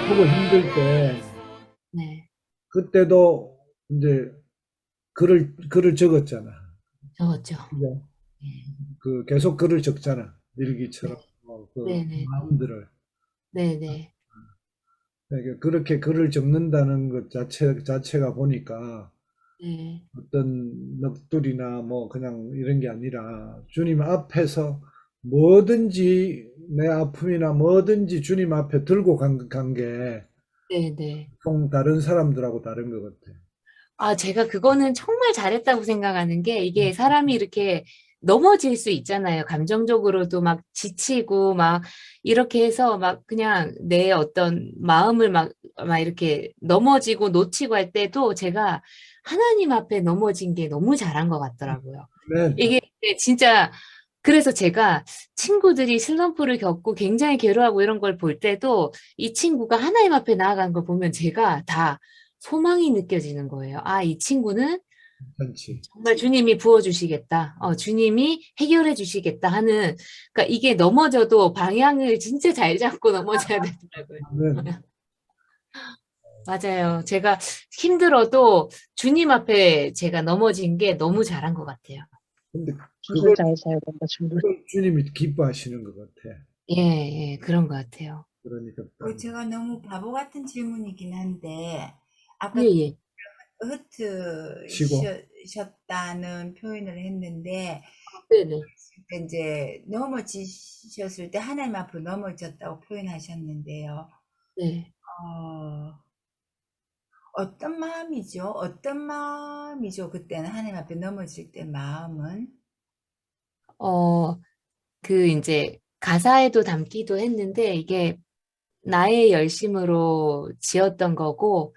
아프고 힘들 때 네. 그때도 이제 글을 적었잖아. 적었죠. 그죠? 네. 그 계속 글을 적잖아. 네. 일기처럼 그 네네. 마음들을. 네네. 그러니까 그렇게 글을 적는다는 것 자체가 보니까 네. 어떤 넋두리나 뭐 그냥 이런 게 아니라 주님 앞에서 뭐든지 내 아픔이나 뭐든지 주님 앞에 들고 간 게 네네. 보통 다른 사람들하고 다른 것 같아. 아, 제가 그거는 정말 잘했다고 생각하는 게 이게 사람이 이렇게 넘어질 수 있잖아요. 감정적으로도 막 지치고 막 이렇게 해서 막 그냥 내 어떤 마음을 막 이렇게 넘어지고 놓치고 할 때도 제가 하나님 앞에 넘어진 게 너무 잘한 것 같더라고요. 네, 이게 진짜 그래서 제가 친구들이 슬럼프를 겪고 굉장히 괴로워하고 이런 걸 볼 때도 이 친구가 하나님 앞에 나아간 걸 보면 제가 다 소망이 느껴지는 거예요. 아, 이 친구는 괜찮지. 정말 주님이 부어주시겠다. 주님이 해결해 주시겠다 하는, 그러니까 이게 넘어져도 방향을 진짜 잘 잡고 넘어져야 되더라고요. 아멘. 맞아요. 제가 힘들어도 주님 앞에 제가 넘어진 게 너무 잘한 것 같아요. 근데 주를 그걸, 잘 살고 주를 그걸 주님이 기뻐하시는 것 같아. 예, 예, 그런 것 같아요. 그러니까 제가 너무 바보 같은 질문이긴 한데, 예, 아까 예. 치고. 흩으셨다는 표현을 했는데, 네네. 이제 넘어지셨을 때 하나님 앞으로 넘어졌다고 표현하셨는데요. 네. 어, 어떤 마음이죠? 그때는 하나님 앞에 넘어질 때 마음은? 어, 이제 가사에도 담기도 했는데 이게 나의 열심으로 지었던 거고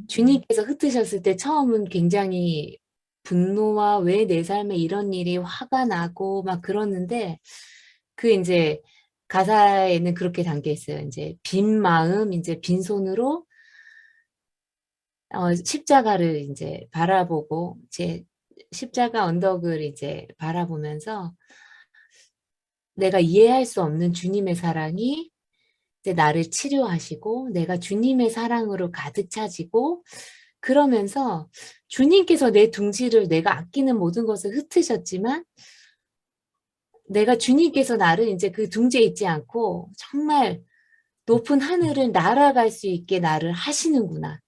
주님께서 흩으셨을 때 처음은 굉장히 분노와 왜 내 삶에 이런 일이 화가 나고 막 그러는데 그 이제 가사에는 그렇게 담겨 있어요. 이제 빈 마음, 이제 빈손으로 십자가를 이제 바라보고 이제 십자가 언덕을 이제 바라보면서 내가 이해할 수 없는 주님의 사랑이 이제 나를 치료하시고 내가 주님의 사랑으로 가득 차지고 그러면서 주님께서 내 둥지를 내가 아끼는 모든 것을 흩으셨지만 내가 주님께서 나를 이제 그 둥지에 있지 않고 정말 높은 하늘을 날아갈 수 있게 나를 하시는구나.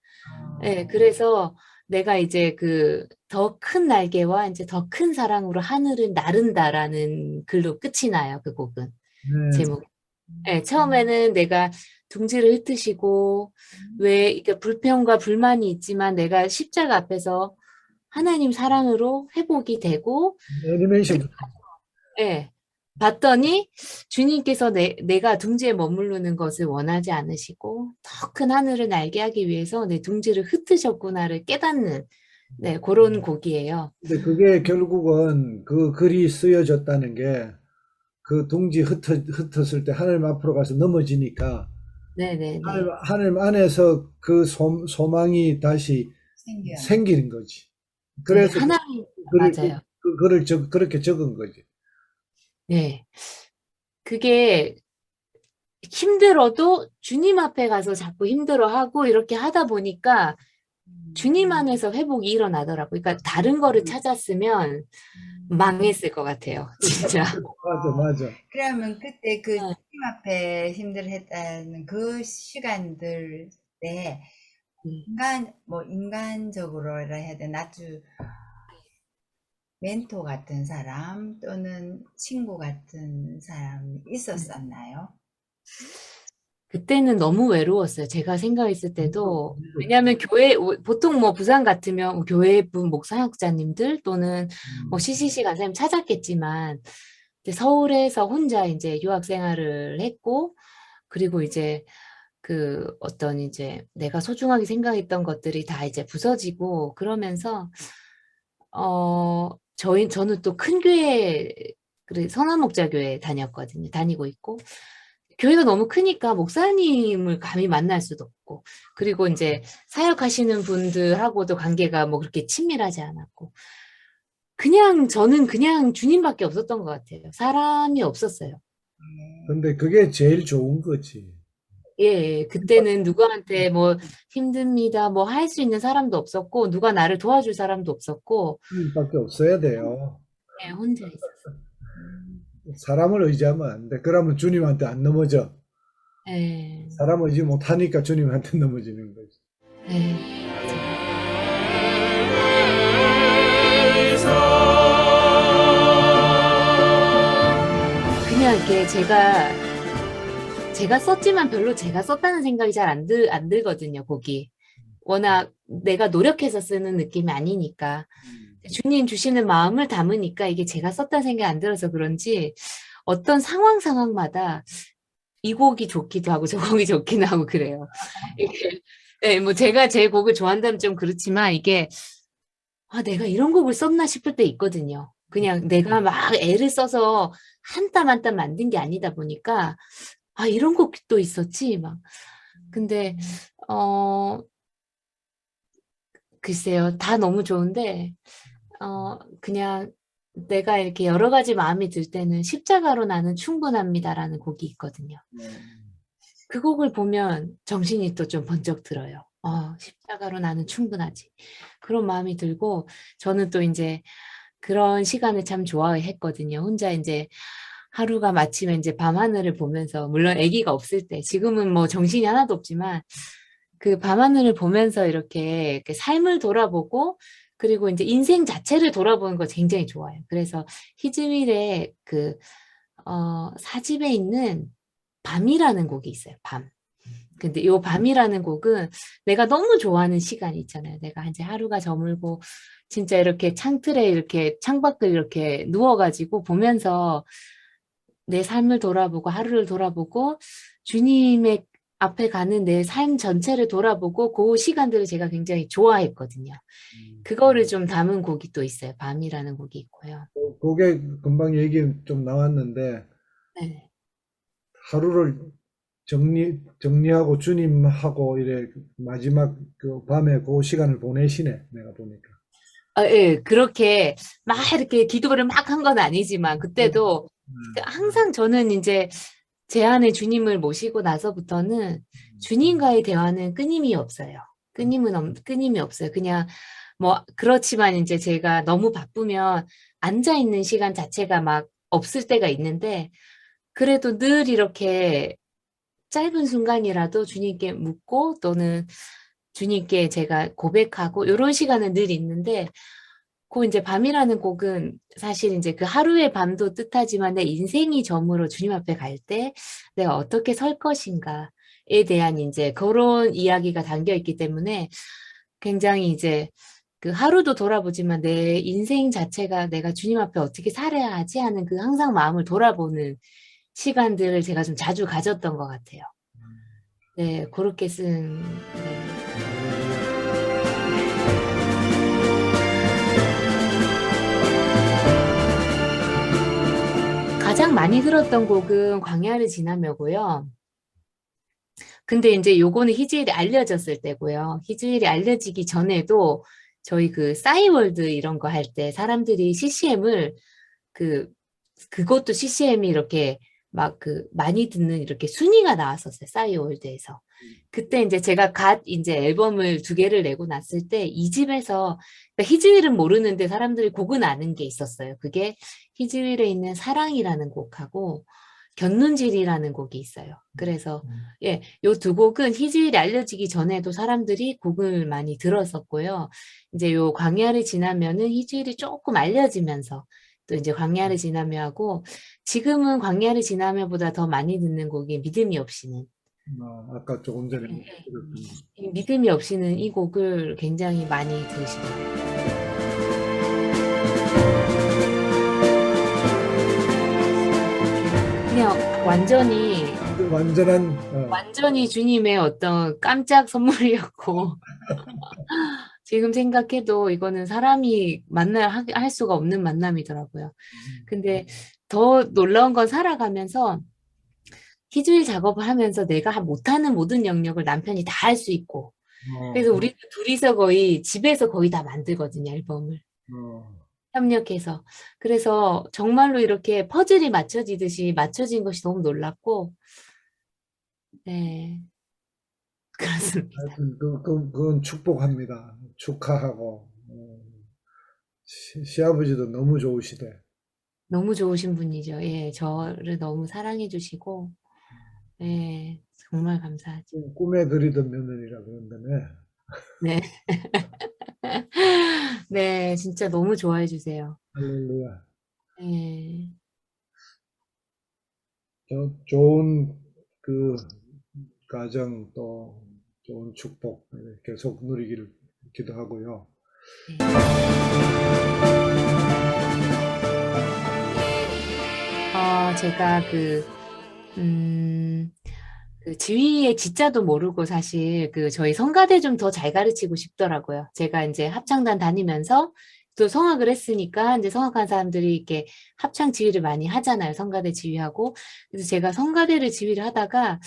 예, 그래서 내가 이제 그 더 큰 날개와 이제 더 큰 사랑으로 하늘을 나른다라는 글로 끝이 나요, 그 곡은. 네. 제목. 예, 처음에는 내가 둥지를 흩으시고 왜 이게 불평과 불만이 있지만 내가 십자가 앞에서 하나님 사랑으로 회복이 되고 애니메이션. 예, 봤더니 주님께서 내가 둥지에 머무르는 것을 원하지 않으시고 더 큰 하늘을 날게 하기 위해서 내 둥지를 흩으셨구나를 깨닫는 네, 그런 곡이에요. 근데 그게 결국은 그 글이 쓰여졌다는 게 그 둥지 흩었을 때 하늘 앞으로 가서 넘어지니까 네네네. 하늘 안에서 그 소망이 다시 생겨나. 생기는 거지. 네, 그래서 하나님, 글을, 맞아요. 그 글을 그렇게 적은 거지. 네. 그게 힘들어도 주님 앞에 가서 자꾸 힘들어하고 이렇게 하다 보니까 주님 안에서 회복이 일어나더라고요. 그러니까 다른 거를 찾았으면 망했을 것 같아요. 진짜. 맞아, 맞아. 그러면 그때 그 네. 주님 앞에 힘들었다는 그 시간들 때 인간적으로라 해야 되나 아주 멘토 같은 사람 또는 친구 같은 사람이 있었었나요? 그때는 너무 외로웠어요. 제가 생각했을 때도. 음. 왜냐하면 보통 뭐 부산 같으면 뭐 교회 분 목사역자님들 또는 뭐 CCC 간사님 찾았겠지만, 이제 서울에서 혼자 이제 유학 생활을 했고, 그리고 이제 그 어떤 이제 내가 소중하게 생각했던 것들이 다 이제 부서지고 그러면서, 저는 또 큰 교회, 그래, 선한목자교회 다니고 있고, 교회가 너무 크니까 목사님을 감히 만날 수도 없고, 그리고 이제 사역하시는 분들하고도 관계가 뭐 그렇게 친밀하지 않았고, 저는 그냥 주님밖에 없었던 것 같아요. 사람이 없었어요. 네. 근데 그게 제일 좋은 거지. 예, 그때는 누구한테 뭐 힘듭니다, 뭐 할 수 있는 사람도 없었고, 누가 나를 도와줄 사람도 없었고, 주님밖에 없어야 돼요. 예, 혼자 있었어요. 사람을 의지하면 안 돼. 그러면 주님한테 안 넘어져. 예, 사람 의지 못하니까 주님한테 넘어지는 거지. 예. 그냥 이렇게 제가 썼지만 별로 제가 썼다는 생각이 잘 안 들거든요, 곡이. 워낙 내가 노력해서 쓰는 느낌이 아니니까. 주님 주시는 마음을 담으니까 이게 제가 썼다는 생각이 안 들어서 그런지 어떤 상황마다 이 곡이 좋기도 하고 저 곡이 좋기도 하고 그래요. 이게, 네, 뭐 제가 제 곡을 좋아한다면 좀 그렇지만 이게 내가 이런 곡을 썼나 싶을 때 있거든요. 그냥 내가 막 애를 써서 한 땀 한 땀 만든 게 아니다 보니까 이런 곡도 있었지 막. 근데 글쎄요, 다 너무 좋은데 그냥 내가 이렇게 여러 가지 마음이 들 때는 십자가로 나는 충분합니다라는 곡이 있거든요. 그 곡을 보면 정신이 또 좀 번쩍 들어요. 십자가로 나는 충분하지. 그런 마음이 들고 저는 또 이제 그런 시간을 참 좋아했거든요. 혼자 이제 하루가 마치면 이제 밤하늘을 보면서 물론 아기가 없을 때 지금은 뭐 정신이 하나도 없지만 그 밤하늘을 보면서 이렇게 삶을 돌아보고 그리고 이제 인생 자체를 돌아보는 거 굉장히 좋아해요. 그래서 희즈밀의 그 사집에 있는 밤이라는 곡이 있어요. 밤. 근데 이 밤이라는 곡은 내가 너무 좋아하는 시간이 있잖아요. 내가 이제 하루가 저물고 진짜 이렇게 창틀에 이렇게 창밖을 이렇게 누워가지고 보면서 내 삶을 돌아보고 하루를 돌아보고 주님의 앞에 가는 내 삶 전체를 돌아보고 그 시간들을 제가 굉장히 좋아했거든요. 그거를 좀 담은 곡이 또 있어요. 밤이라는 곡이 있고요. 그게 금방 얘기 좀 나왔는데, 네. 하루를 정리하고 주님하고 이래 마지막 그 밤에 그 시간을 보내시네, 내가 보니까. 예, 그렇게 막 이렇게 기도를 막 한 건 아니지만 그때도 항상 저는 이제 제 안에 주님을 모시고 나서부터는 주님과의 대화는 끊임이 없어요. 끊임이 없어요. 그냥 뭐 그렇지만 이제 제가 너무 바쁘면 앉아 있는 시간 자체가 막 없을 때가 있는데 그래도 늘 이렇게 짧은 순간이라도 주님께 묻고 또는 주님께 제가 고백하고 이런 시간은 늘 있는데 그 이제 밤이라는 곡은 사실 이제 그 하루의 밤도 뜻하지만 내 인생이 점으로 주님 앞에 갈 때 내가 어떻게 설 것인가에 대한 이제 그런 이야기가 담겨 있기 때문에 굉장히 이제 그 하루도 돌아보지만 내 인생 자체가 내가 주님 앞에 어떻게 살아야 하지 하는 그 항상 마음을 돌아보는 시간들을 제가 좀 자주 가졌던 것 같아요. 네, 그렇게 쓴, 네. 가장 많이 들었던 곡은 광야를 지나며고요. 근데 이제 요거는 희즈일이 알려졌을 때고요. 희즈일이 알려지기 전에도 저희 그 싸이월드 이런 거 할 때 사람들이 CCM을 그것도 CCM이 이렇게 막 많이 듣는 이렇게 순위가 나왔었어요. 싸이월드에서. 그때 이제 제가 이제 앨범을 2개를 내고 났을 때 이 집에서 그러니까 희즈일은 모르는데 사람들이 곡은 아는 게 있었어요. 그게 희즈일에 있는 사랑이라는 곡하고 곁눈질이라는 곡이 있어요. 그래서 예, 요 2곡은 희즈일이 알려지기 전에도 사람들이 곡을 많이 들었었고요. 이제 요 광야를 지나면은 희즈일이 조금 알려지면서 또 이제 광야를 지나며 하고 지금은 광야를 지나며보다 더 많이 듣는 곡이 믿음이 없이는 아까 조금 전에 예, 들었던 이 믿음이 없이는 이 곡을 굉장히 많이 들으시더라고요. 그냥 완전히 주님의 어떤 깜짝 선물이었고 지금 생각해도 이거는 사람이 할 수가 없는 만남이더라고요. 근데 더 놀라운 건 살아가면서 희주일 작업을 하면서 내가 못하는 모든 영역을 남편이 다 할 수 있고 그래서 우리 둘이서 거의 집에서 거의 다 만들거든요, 앨범을. 협력해서. 그래서 정말로 이렇게 퍼즐이 맞춰지듯이 맞춰진 것이 너무 놀랍고 네, 그렇습니다. 하여튼 그건 축복합니다. 축하하고 시아버지도 너무 좋으시대. 너무 좋으신 분이죠. 예, 저를 너무 사랑해 주시고, 예, 정말 감사하죠. 꿈에 그리던 며느리라 그런다네. 네. 네, 진짜 너무 좋아해 주세요. 할렐루야. 예, 좋은 그 가정 또 좋은 축복 계속 누리기를 기도하고요. 네. 제가 음, 그 지휘의 지자도 모르고 사실 저희 성가대 좀 더 잘 가르치고 싶더라고요. 제가 이제 합창단 다니면서 또 성악을 했으니까 이제 성악한 사람들이 이렇게 합창 지휘를 많이 하잖아요. 성가대 지휘하고. 그래서 제가 성가대를 지휘를 하다가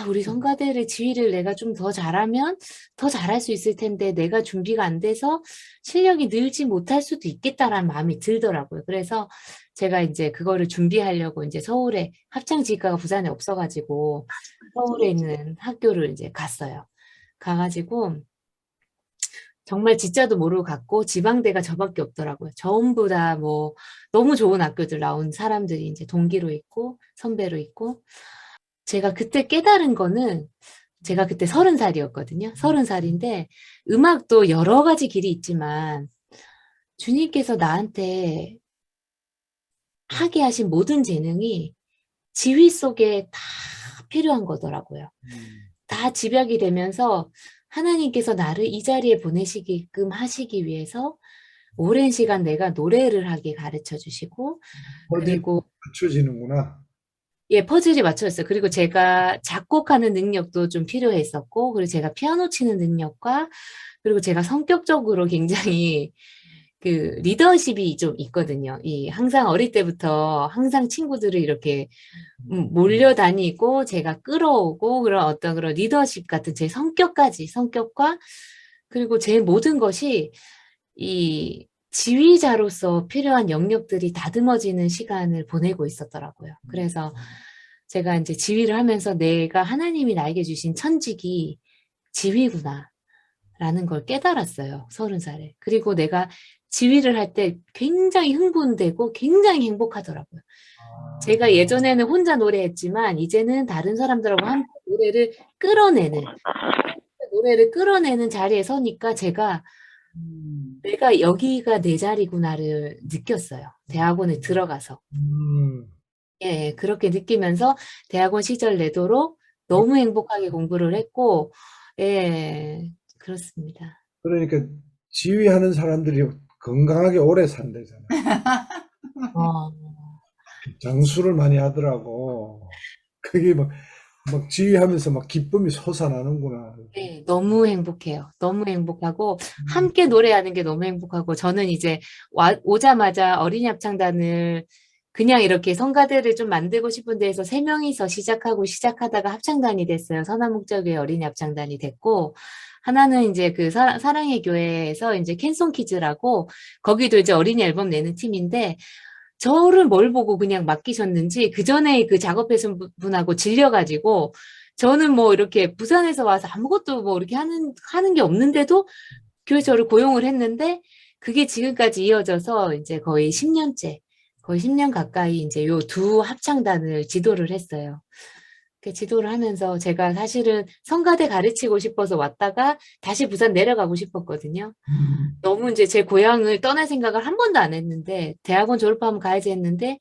우리 성가대를 지휘를 내가 좀 더 잘하면 더 잘할 수 있을 텐데 내가 준비가 안 돼서 실력이 늘지 못할 수도 있겠다라는 마음이 들더라고요. 그래서 제가 이제 그거를 준비하려고 이제 서울에 합창지휘과가 부산에 없어가지고 서울에 있는 학교를 이제 갔어요. 가가지고 정말 진짜도 모르고 갔고 지방대가 저밖에 없더라고요. 전부 다 뭐 너무 좋은 학교들 나온 사람들이 이제 동기로 있고 선배로 있고 제가 그때 깨달은 거는 제가 그때 30살이었거든요. 30살인데 음악도 여러 가지 길이 있지만 주님께서 나한테 하게 하신 모든 재능이 지휘 속에 다 필요한 거더라고요. 다 집약이 되면서 하나님께서 나를 이 자리에 보내시게끔 하시기 위해서 오랜 시간 내가 노래를 하게 가르쳐 주시고 어디 그리고 맞춰지는구나. 예, 퍼즐이 맞춰졌어요. 그리고 제가 작곡하는 능력도 좀 필요했었고, 그리고 제가 피아노 치는 능력과, 그리고 제가 성격적으로 굉장히 리더십이 좀 있거든요. 항상 어릴 때부터 항상 친구들을 이렇게 몰려다니고, 제가 끌어오고, 그런 어떤 그런 리더십 같은 제 성격과, 그리고 제 모든 것이 이 지휘자로서 필요한 영역들이 다듬어지는 시간을 보내고 있었더라고요. 그래서 제가 이제 지휘를 하면서 내가 하나님이 나에게 주신 천직이 지휘구나 라는 걸 깨달았어요. 30살에. 그리고 내가 지휘를 할 때 굉장히 흥분되고 굉장히 행복하더라고요. 제가 예전에는 혼자 노래했지만 이제는 다른 사람들하고 함께 노래를 끌어내는 자리에 서니까 제가 내가 여기가 내 자리구나를 느꼈어요. 대학원에 들어가서. 예, 그렇게 느끼면서 대학원 시절 내도록 너무 행복하게 공부를 했고, 예, 그렇습니다. 그러니까 지휘하는 사람들이 건강하게 오래 산대잖아. 어, 장수를 많이 하더라고. 그게 막 지휘하면서 막 기쁨이 솟아나는구나. 네, 너무 행복해요. 너무 행복하고, 함께 노래하는 게 너무 행복하고, 저는 이제 오자마자 어린이 합창단을 그냥 이렇게 성가대를 좀 만들고 싶은 데에서 3명이서 시작하다가 합창단이 됐어요. 선한 목적의 어린이 합창단이 됐고, 하나는 이제 사랑의 교회에서 이제 캔송 키즈라고, 거기도 이제 어린이 앨범 내는 팀인데, 저를 뭘 보고 그냥 맡기셨는지, 그 전에 그 작업하신 분하고 질려가지고, 저는 뭐 이렇게 부산에서 와서 아무것도 뭐 이렇게 하는 게 없는데도 교회 저를 고용을 했는데 그게 지금까지 이어져서 이제 거의 10년 가까이 이제 요 두 합창단을 지도를 했어요. 그 지도를 하면서 제가 사실은 성가대 가르치고 싶어서 왔다가 다시 부산 내려가고 싶었거든요. 너무 이제 제 고향을 떠날 생각을 한 번도 안 했는데 대학원 졸업하면 가야지 했는데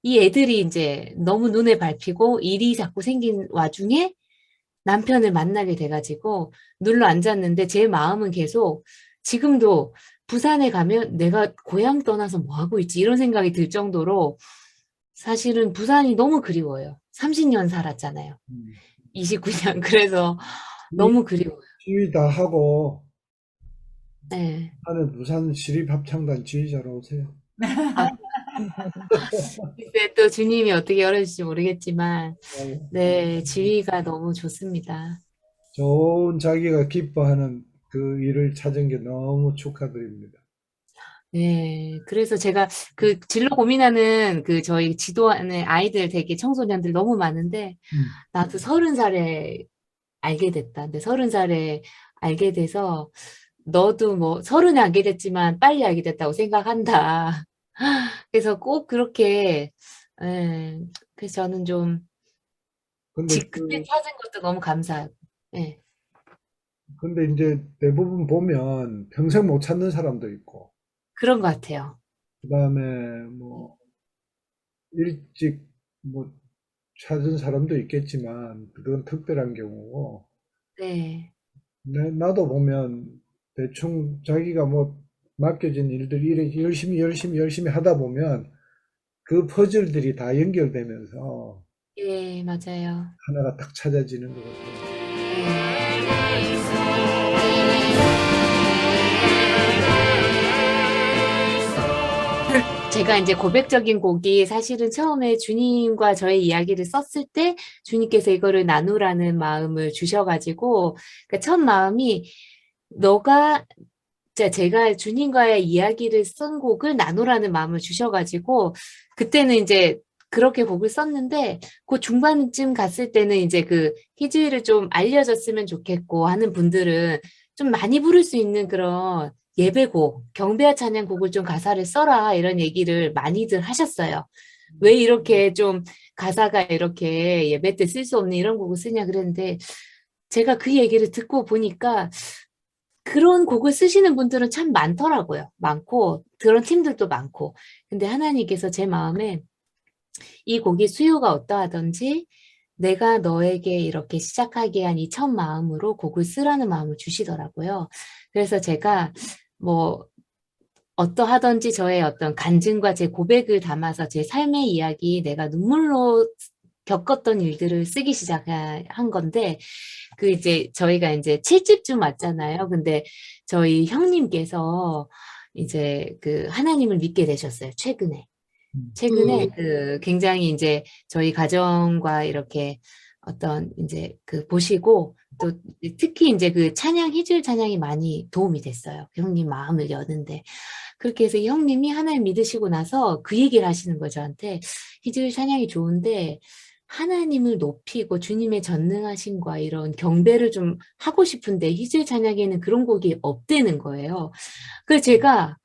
이 애들이 이제 너무 눈에 밟히고 일이 자꾸 생긴 와중에 남편을 만나게 돼가지고 눌러 앉았는데 제 마음은 계속 지금도 부산에 가면 내가 고향 떠나서 뭐 하고 있지 이런 생각이 들 정도로 사실은 부산이 너무 그리워요. 30년 살았잖아요. 29년. 그래서 지휘, 너무 그리워요. 지휘 다 하고 네. 하는 부산 시립합창단 지휘자로 오세요. 아, 글쎄 또 주님이 어떻게 열어주실지 모르겠지만 네, 지휘가 너무 좋습니다. 좋은 자기가 기뻐하는 그 일을 찾은 게 너무 축하드립니다. 네, 그래서 제가 그 진로 고민하는 그 저희 지도하는 아이들 되게 청소년들 너무 많은데 음. 나도 30살에 알게 됐다. 근데 30살에 알게 돼서 너도 뭐 30에 알게 됐지만 빨리 알게 됐다고 생각한다. 그래서 꼭 그렇게 예, 그래서 저는 좀 근데 그때 찾은 것도 너무 감사하고 예, 근데 이제 대부분 보면 평생 못 찾는 사람도 있고, 그런 것 같아요. 그다음에 뭐 일찍 뭐 찾은 사람도 있겠지만 그건 특별한 경우고, 네. 나도 보면 대충 자기가 뭐 맡겨진 일들 이래 열심히 하다 보면 그 퍼즐들이 다 연결되면서 예, 맞아요. 하나가 딱 찾아지는 것 같아요. 예. 제가 이제 고백적인 곡이 사실은 처음에 주님과 저의 이야기를 썼을 때 주님께서 이거를 나누라는 마음을 주셔가지고 그러니까 첫 마음이 너가 제가 주님과의 이야기를 쓴 곡을 나누라는 마음을 주셔가지고 그때는 이제 그렇게 곡을 썼는데 그 중반쯤 갔을 때는 이제 그 희주일을 좀 알려졌으면 좋겠고 하는 분들은 좀 많이 부를 수 있는 그런 예배곡, 경배와 찬양곡을 좀 가사를 써라 이런 얘기를 많이들 하셨어요. 왜 이렇게 좀 가사가 이렇게 예배 때 쓸 수 없는 이런 곡을 쓰냐 그랬는데 제가 그 얘기를 듣고 보니까 그런 곡을 쓰시는 분들은 참 많더라고요. 많고, 그런 팀들도 많고. 근데 하나님께서 제 마음에 이 곡이 수요가 어떠하든지 내가 너에게 이렇게 시작하게 한 이 첫 마음으로 곡을 쓰라는 마음을 주시더라고요. 그래서 제가 뭐 어떠하든지 저의 어떤 간증과 제 고백을 담아서 제 삶의 이야기, 내가 눈물로 겪었던 일들을 쓰기 시작한 건데, 그 이제 저희가 이제 7집쯤 왔잖아요. 근데 저희 형님께서 이제 그 하나님을 믿게 되셨어요. 최근에. 최근에 그 굉장히 이제 저희 가정과 이렇게 어떤 이제 그 보시고 또 특히 이제 그 찬양, 희줄 찬양이 많이 도움이 됐어요. 형님 마음을 여는데. 그렇게 해서 이 형님이 하나님 믿으시고 나서 그 얘기를 하시는 거죠, 저한테. 희줄 찬양이 좋은데 하나님을 높이고 주님의 전능하심과 이런 경배를 좀 하고 싶은데 희줄 찬양에는 그런 곡이 없대는 거예요. 그래서 제가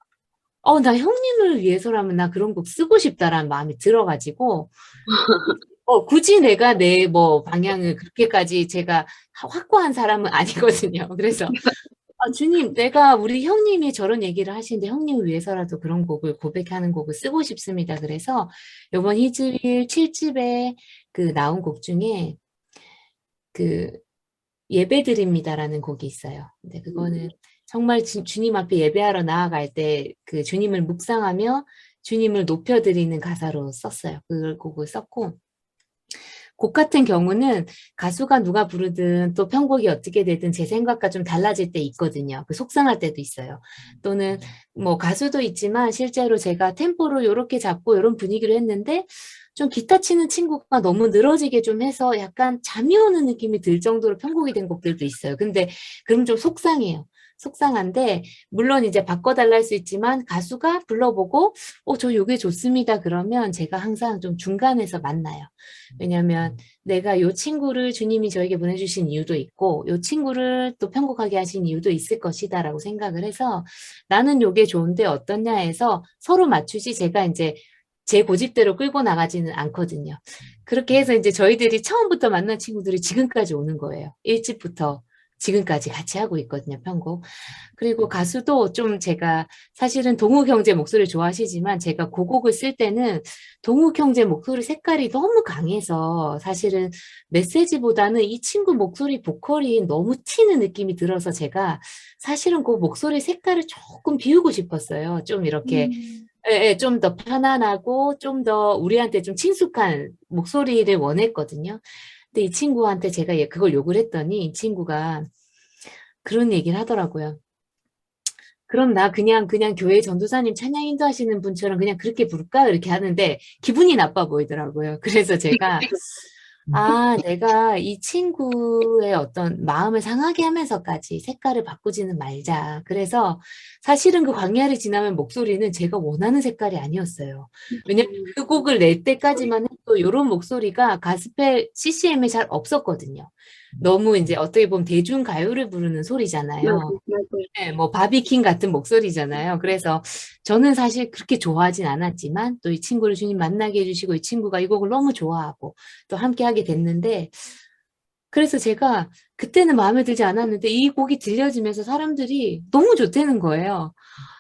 나 형님을 위해서라면 나 그런 곡 쓰고 싶다라는 마음이 들어가지고 굳이 내가 내 뭐 방향을 그렇게까지 제가 확고한 사람은 아니거든요. 그래서 주님, 내가 우리 형님이 저런 얘기를 하시는데 형님을 위해서라도 그런 곡을 고백하는 곡을 쓰고 싶습니다. 그래서 이번 희주일 7집에 그 나온 곡 중에 그 예배드립니다라는 곡이 있어요. 근데 그거는 정말 주님 앞에 예배하러 나아갈 때 그 주님을 묵상하며 주님을 높여드리는 가사로 썼어요. 그 곡을 썼고 곡 같은 경우는 가수가 누가 부르든 또 편곡이 어떻게 되든 제 생각과 좀 달라질 때 있거든요. 그 속상할 때도 있어요. 또는 뭐 가수도 있지만 실제로 제가 템포를 요렇게 잡고 이런 분위기로 했는데 좀 기타 치는 친구가 너무 늘어지게 좀 해서 약간 잠이 오는 느낌이 들 정도로 편곡이 된 곡들도 있어요. 근데 그럼 좀 속상해요. 속상한데 물론 이제 바꿔달라 할 수 있지만 가수가 불러보고 저 요게 좋습니다. 그러면 제가 항상 좀 중간에서 만나요. 왜냐하면 내가 요 친구를 주님이 저에게 보내주신 이유도 있고 요 친구를 또 편곡하게 하신 이유도 있을 것이다라고 생각을 해서 나는 요게 좋은데 어떻냐 해서 서로 맞추지 제가 이제 제 고집대로 끌고 나가지는 않거든요. 그렇게 해서 이제 저희들이 처음부터 만난 친구들이 지금까지 오는 거예요. 1집부터 지금까지 같이 하고 있거든요, 편곡. 그리고 가수도 좀 제가 사실은 동욱 형제 목소리를 좋아하시지만 제가 그 곡을 쓸 때는 동욱 형제 목소리 색깔이 너무 강해서 사실은 메시지보다는 이 친구 목소리 보컬이 너무 튀는 느낌이 들어서 제가 사실은 그 목소리 색깔을 조금 비우고 싶었어요. 좀 이렇게 좀 더 편안하고 좀 더 우리한테 좀 친숙한 목소리를 원했거든요. 근데 이 친구한테 제가 그걸 요구를 했더니 이 친구가 그런 얘기를 하더라고요. 그럼 나 그냥 교회 전도사님 찬양 인도하시는 분처럼 그냥 그렇게 부를까? 이렇게 하는데 기분이 나빠 보이더라고요. 그래서 제가 내가 이 친구의 어떤 마음을 상하게 하면서까지 색깔을 바꾸지는 말자. 그래서 사실은 그 광야를 지나면 목소리는 제가 원하는 색깔이 아니었어요. 왜냐면 그 곡을 낼 때까지만 해도 이런 목소리가 가스펠 CCM에 잘 없었거든요. 너무 이제 어떻게 보면 대중 가요를 부르는 소리잖아요. 맞아요. 네, 뭐 바비킹 같은 목소리잖아요. 그래서 저는 사실 그렇게 좋아하진 않았지만 또 이 친구를 주님 만나게 해주시고 이 친구가 이 곡을 너무 좋아하고 또 함께 하게 됐는데 그래서 제가 그때는 마음에 들지 않았는데 이 곡이 들려지면서 사람들이 너무 좋다는 거예요.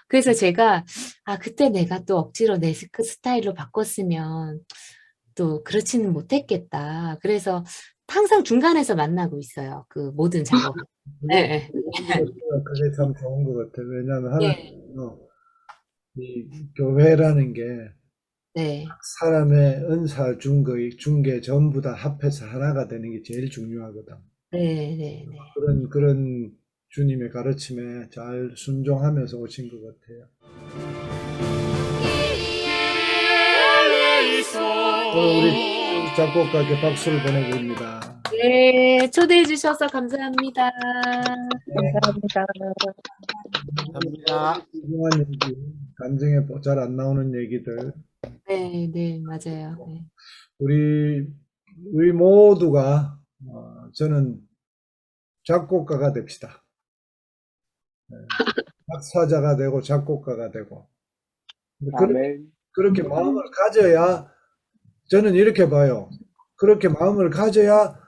그래서 제가 그때 내가 또 억지로 내 스타일로 바꿨으면 또 그렇지는 못했겠다. 그래서 항상 중간에서 만나고 있어요. 그 모든 작업을. 네, 그게 참 좋은 것 같아요. 왜냐하면 네. 하나님은 이 교회라는 게 네. 사람의 은사, 중개 전부 다 합해서 하나가 되는 게 제일 중요하거든. 네, 네, 네. 그런 주님의 가르침에 잘 순종하면서 오신 것 같아요. 우리 작곡가께 박수를 보내봅니다. 네, 초대해 주셔서 감사합니다. 감사합니다. 감사합니다. 훌륭한 얘기, 감정에 잘 안 나오는 얘기들, 네, 네, 맞아요. 네. 우리 모두가 저는 작곡가가 됩시다. 네. 작사자가 되고 작곡가가 되고 아멘. 그렇게 마음을 가져야 저는 이렇게 봐요. 그렇게 마음을 가져야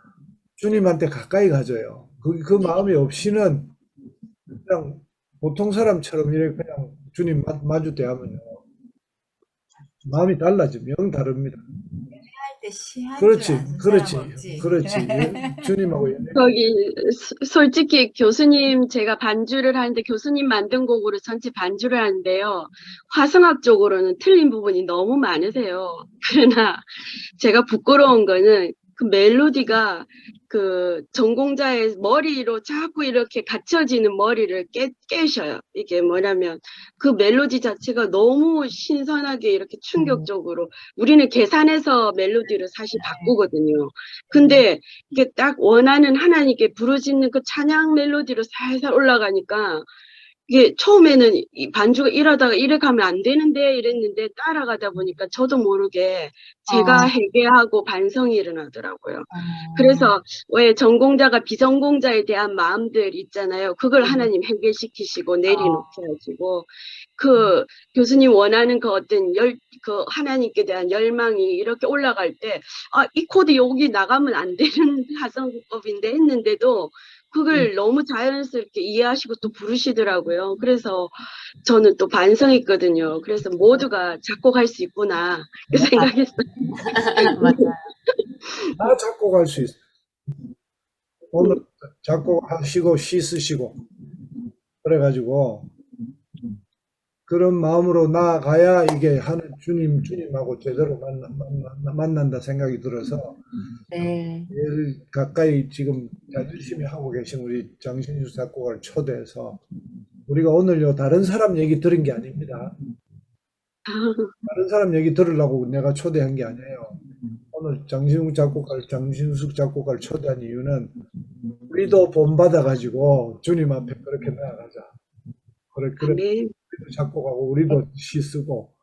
주님한테 가까이 가져요. 그 마음이 없이는 그냥 보통 사람처럼 이렇게 그냥 주님 마주 대하면요. 마음이 달라지면 영 다릅니다. 할 때 시한 그렇지, 줄 아는 그렇지, 사람 없지. 그렇지. 주님하고 솔직히 교수님, 제가 반주를 하는데 교수님 만든 곡으로 전체 반주를 하는데요. 화성학적으로는 틀린 부분이 너무 많으세요. 그러나 제가 부끄러운 거는 그 멜로디가 그 전공자의 머리로 자꾸 이렇게 갇혀지는 머리를 깨셔요. 이게 뭐냐면 그 멜로디 자체가 너무 신선하게 이렇게 충격적으로 우리는 계산해서 멜로디를 사실 바꾸거든요. 근데 이게 딱 원하는 하나님께 부르짖는 그 찬양 멜로디로 살살 올라가니까 이게 처음에는 이 반주가 이러다가 이래 가면 안 되는데 이랬는데 따라가다 보니까 저도 모르게 제가 회개하고 반성이 일어나더라고요. 그래서 왜 전공자가 비전공자에 대한 마음들 있잖아요. 그걸 하나님 해결시키시고 내리놓게 하시고 그 교수님 원하는 그 어떤 그 하나님께 대한 열망이 이렇게 올라갈 때 이 코드 여기 나가면 안 되는 화성국법인데 했는데도 그걸 너무 자연스럽게 이해하시고 또 부르시더라고요. 그래서 저는 또 반성했거든요. 그래서 모두가 작곡할 수 있구나 그 생각했어요. 맞아요. 다 작곡할 수 있어요. 오늘 작곡하시고 시 쓰시고 그래가지고 그런 마음으로 나아가야 이게 하는 주님하고 제대로 만난다 생각이 들어서 네. 제일 가까이 지금 열심히 하고 계신 우리 장신주 작곡가를 초대해서 우리가 오늘요 다른 사람 얘기 들은 게 아닙니다. 다른 사람 얘기 들으려고 내가 초대한 게 아니에요. 오늘 장신숙 작곡가를 초대한 이유는 우리도 본받아가지고 주님 앞에 그렇게 나아가자. 그래 아멘. 우리도 작곡하고 우리도 시 쓰고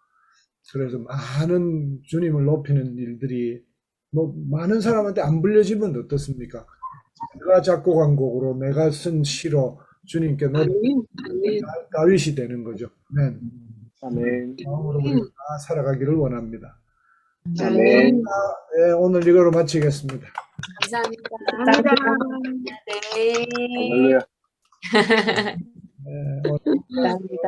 그래서 많은 주님을 높이는 일들이 많은 사람한테 안 불려지면 어떻습니까? 내가 작곡한 곡으로 내가 쓴 시로 주님께 노래 아멘. 아멘. 다윗이 되는 거죠. 네. 아멘. 마음으로 우리가 다 살아가기를 원합니다. 아멘. 네, 오늘 이거로 마치겠습니다. 감사합니다. 감사합니다. 네. 할렐루야. 네, 오늘 감사합니다.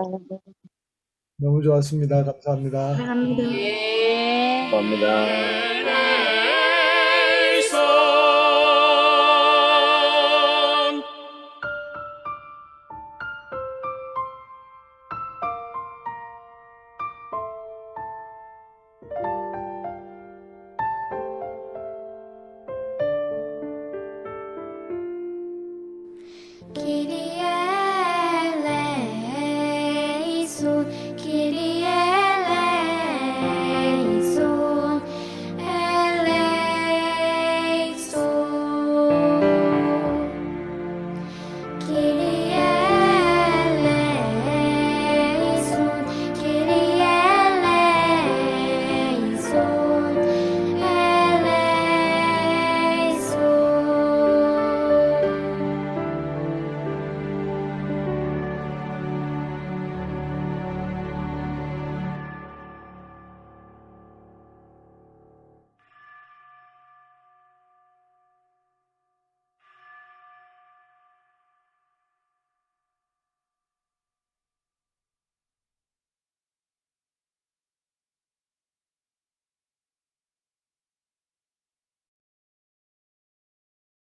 너무 좋았습니다. 감사합니다. 감사합니다. 네. 감사합니다. 길이